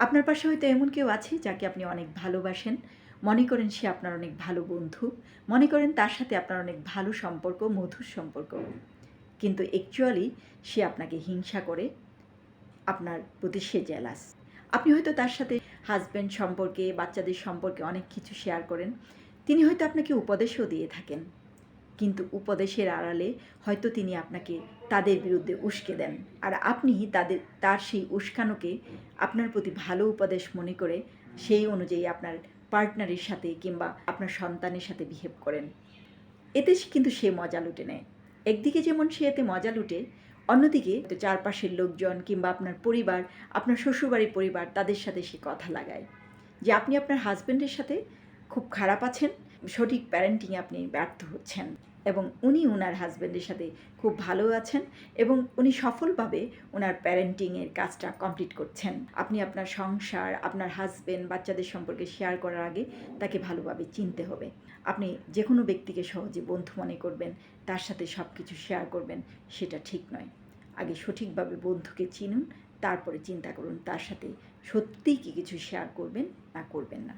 আপনার পাশে হয়তো এমন কেউ আছে যাকে আপনি অনেক ভালোবাসেন। মনে করেন সে আপনার অনেক ভালো বন্ধু। মনে করেন তার সাথে আপনার অনেক ভালো সম্পর্ক, মধুর সম্পর্ক। কিন্তু অ্যাকচুয়ালি সে আপনাকে হিংসা করে, আপনার প্রতি সে জেলাস। আপনি হয়তো তার সাথে হাসব্যান্ড সম্পর্কে, বাচ্চাদের সম্পর্কে অনেক কিছু শেয়ার করেন। তিনি হয়তো আপনাকে উপদেশও দিয়ে থাকেন। কিন্তু উপদেশের আড়ালে হয়তো তিনি আপনাকে তাদের বিরুদ্ধে উস্কে দেন। আর আপনি তার সেই উস্কানোকে আপনার প্রতি ভালো উপদেশ মনে করে সেই অনুযায়ী আপনার পার্টনারের সাথে কিংবা আপনার সন্তানের সাথে বিহেভ করেন। এতে কিন্তু সে মজা লুটে নেয়। একদিকে যেমন সে এতে মজা লুটে, অন্যদিকে চারপাশের লোকজন কিংবা আপনার পরিবার, আপনার শ্বশুরবাড়ির পরিবার তাদের সাথে সে কথা লাগায় যে আপনি আপনার হাজব্যান্ডের সাথে খুব খারাপ আছেন, সঠিক প্যারেন্টিংয়ে আপনি ব্যর্থ হচ্ছেন, এবং উনি ওনার হাজব্যান্ডের সাথে খুব ভালো আছেন এবং উনি সফলভাবে ওনার প্যারেন্টিংয়ের কাজটা কমপ্লিট করছেন। আপনি আপনার সংসার, আপনার হাজব্যান্ড, বাচ্চাদের সম্পর্কে শেয়ার করার আগে তাকে ভালোভাবে চিনতে হবে। আপনি যে কোনো ব্যক্তিকে সহজে বন্ধু মনে করবেন, তার সাথে সব কিছু শেয়ার করবেন, সেটা ঠিক নয়। আগে সঠিকভাবে বন্ধুকে চিনুন, তারপরে চিন্তা করুন তার সাথে সত্যিই কি কিছু শেয়ার করবেন না করবেন না।